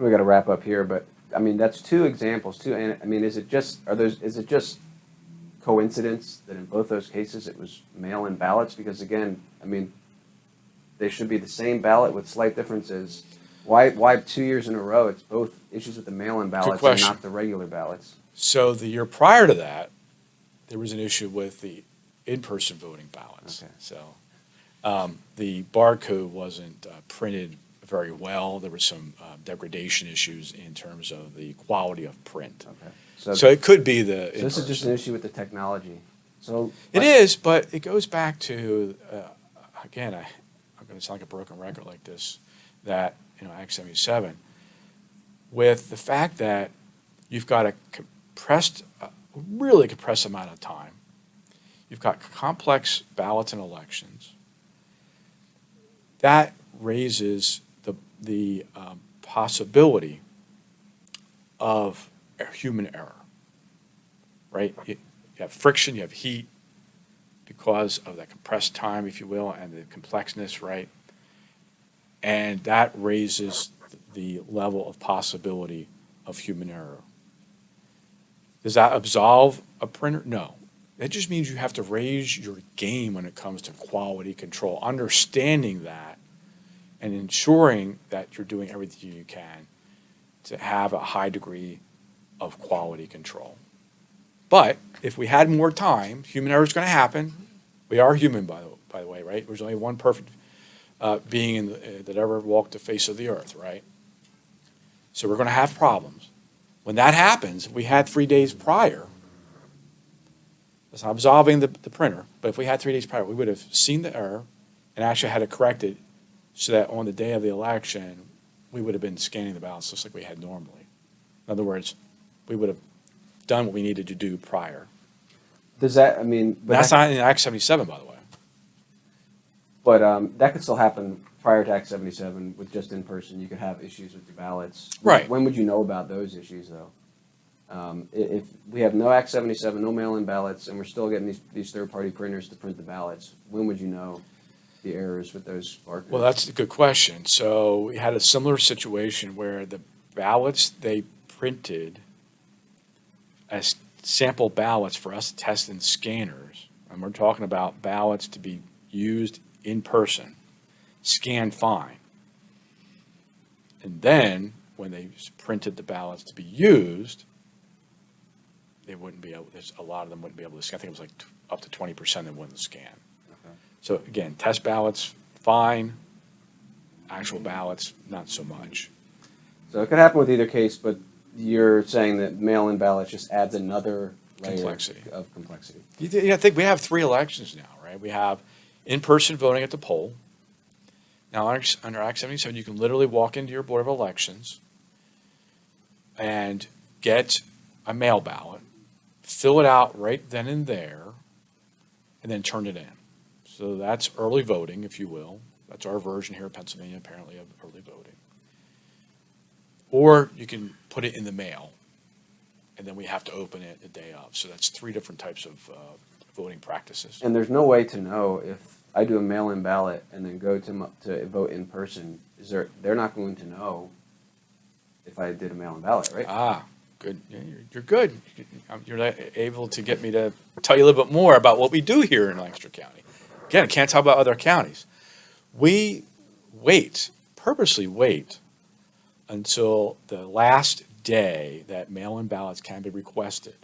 We got to wrap up here, but I mean that's two examples too. And I mean, is it just coincidence that in both those cases it was mail-in ballots? Because again, I mean, they should be the same ballot with slight differences. Why 2 years in a row it's both issues with the mail-in ballots and not the regular ballots? So the year prior to that, there was an issue with the in-person voting ballots. Okay. So the barcode wasn't printed very well. There were some degradation issues in terms of the quality of print. Okay. So it could be the. So this is just an issue with the technology. So it is, but it goes back to again. I'm going to sound like a broken record like this. That Act 77, with the fact that you've got a really compressed amount of time. You've got complex ballots and elections. That raises the possibility of human error, right? You have friction, you have heat because of that compressed time, if you will, and the complexness, right? And that raises the level of possibility of human error. Does that absolve a printer? No. That just means you have to raise your game when it comes to quality control, understanding that and ensuring that you're doing everything you can to have a high degree of quality control. But if we had more time, human error is going to happen. We are human, by the way, right? There's only one perfect being that ever walked the face of the earth, right? So we're going to have problems. When that happens, we had 3 days prior. That's not absolving the printer, but if we had 3 days prior, we would have seen the error and actually had it corrected so that on the day of the election, we would have been scanning the ballots just like we had normally. In other words, we would have done what we needed to do prior. Does that, I mean... But that's not in Act 77, by the way. But that could still happen prior to Act 77 with just in person. You could have issues with your ballots. Right. When would you know about those issues, though? If we have no Act 77, no mail-in ballots, and we're still getting these third-party printers to print the ballots, when would you know the errors with those barcodes? Well, that's a good question. So we had a similar situation where the ballots they printed as sample ballots for us to test in scanners, and we're talking about ballots to be used in person, scanned fine. And then when they printed the ballots to be used, they wouldn't be able, a lot of them wouldn't be able to scan. I think it was like up to 20% that wouldn't scan. Okay. So again, test ballots, fine. Actual ballots, not so much. So it could happen with either case, but you're saying that mail-in ballots just adds another layer of complexity. I think we have 3 elections now, right? We have in-person voting at the poll. Now, under Act 77, you can literally walk into your Board of Elections and get a mail ballot, fill it out right then and there, and then turn it in. So that's early voting, if you will. That's our version here in Pennsylvania, apparently, of early voting. Or you can put it in the mail, and then we have to open it the day of. So that's 3 different types of voting practices. And there's no way to know if I do a mail-in ballot and then go to vote in person. They're not going to know if I did a mail-in ballot, right? Ah, good. Yeah, you're good. You're able to get me to tell you a little bit more about what we do here in Lancaster County. Again, I can't talk about other counties. We purposely wait until the last day that mail-in ballots can be requested,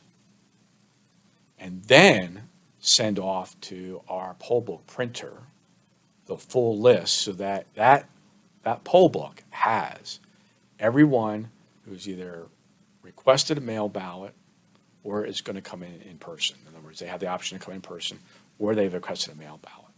and then send off to our poll book printer the full list so that poll book has everyone who's either requested a mail ballot or is going to come in person. In other words, they have the option to come in person or they've requested a mail ballot.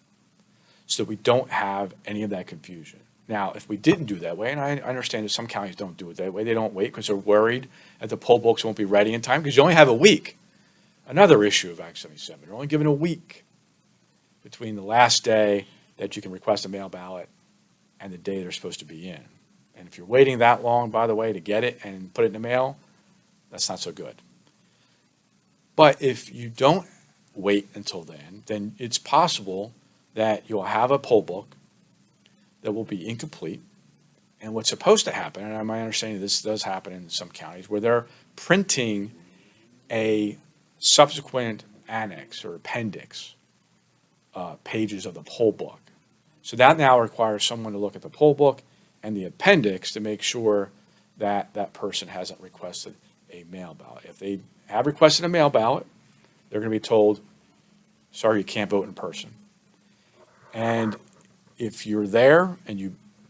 So we don't have any of that confusion. Now, if we didn't do that way, and I understand that some counties don't do it that way, they don't wait because they're worried that the poll books won't be ready in time because you only have a week. Another issue of Act 77, you're only given a week between the last day that you can request a mail ballot and the day they're supposed to be in. And if you're waiting that long, by the way, to get it and put it in the mail, that's not so good. But if you don't wait until then it's possible that you'll have a poll book that will be incomplete, And what's supposed to happen, and my understanding this does happen in some counties, where they're printing a subsequent annex or appendix, pages of the poll book. So that now requires someone to look at the poll book and the appendix to make sure that that person hasn't requested a mail ballot. If they have requested a mail ballot, they're going to be told, sorry, you can't vote in person. And if you're there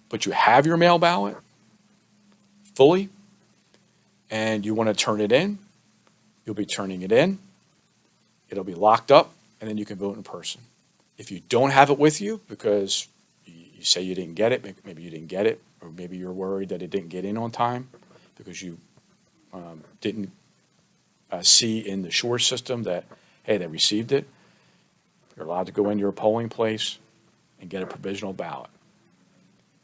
but you have your mail ballot fully and you want to turn it in, you'll be turning it in. It'll be locked up, and then you can vote in person. If you don't have it with you because you say you didn't get it, maybe you didn't get it, or maybe you're worried that it didn't get in on time because you didn't see in the Shore system that, hey, they received it, you're allowed to go into your polling place and get a provisional ballot.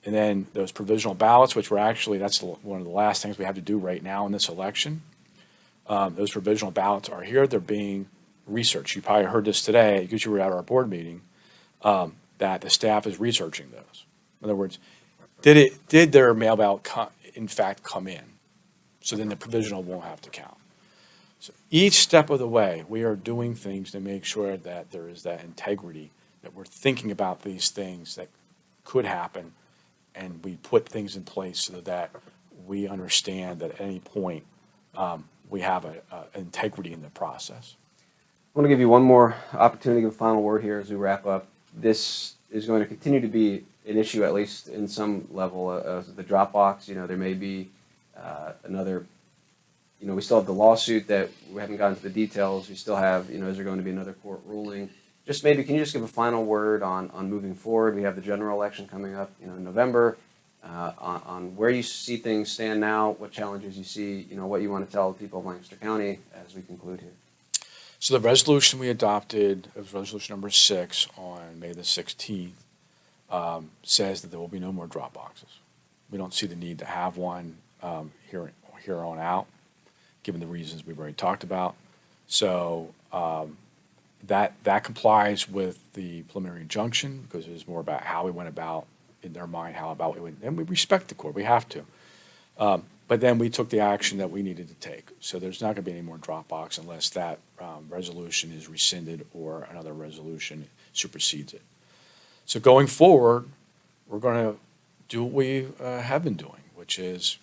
And then those provisional ballots, which were actually, that's one of the last things we have to do right now in this election. Those provisional ballots are here. They're being researched. You probably heard this today because you were at our board meeting, that the staff is researching those. In other words, did their mail ballot in fact come in? So then the provisional won't have to count. So each step of the way, we are doing things to make sure that there is that integrity, that we're thinking about these things that could happen, and we put things in place so that we understand that at any point we have an integrity in the process. I want to give you one more opportunity to give a final word here as we wrap up. This is going to continue to be an issue, at least in some level, of the drop box. There may be another, we still have the lawsuit that we haven't gotten to the details. We still have, is there going to be another court ruling? Just maybe, can you just give a final word on moving forward? We have the general election coming up, in November, on where you see things stand now, what challenges you see, what you want to tell the people of Lancaster County as we conclude here. So the resolution we adopted, it was resolution number 6 on May the 16th, says that there will be no more drop boxes. We don't see the need to have one here on out, given the reasons we've already talked about. So that complies with the preliminary injunction because it is more about how we went about, in their mind, how about we went, and we respect the court. We have to. But then we took the action that we needed to take. So there's not going to be any more drop box unless that resolution is rescinded or another resolution supersedes it. So going forward, we're going to do what we have been doing, which is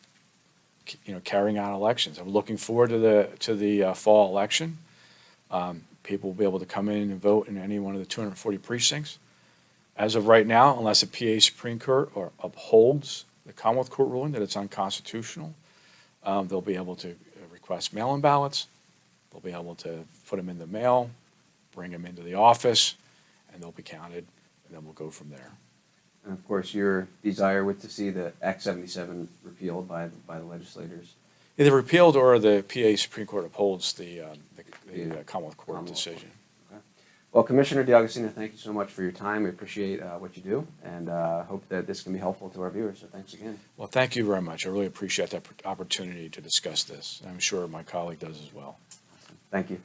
carrying out elections. I'm looking forward to the fall election. People will be able to come in and vote in any one of the 240 precincts. As of right now, unless the PA Supreme Court upholds the Commonwealth Court ruling that it's unconstitutional, they'll be able to request mail-in ballots. They'll be able to put them in the mail, bring them into the office, and they'll be counted, and then we'll go from there. And of course, your desire was to see the Act 77 repealed by the legislators. Either repealed or the PA Supreme Court upholds the Commonwealth Court decision. Okay. Well, Commissioner D'Agostino, thank you so much for your time. We appreciate what you do, and hope that this can be helpful to our viewers. So thanks again. Well, thank you very much. I really appreciate that opportunity to discuss this. I'm sure my colleague does as well. Thank you.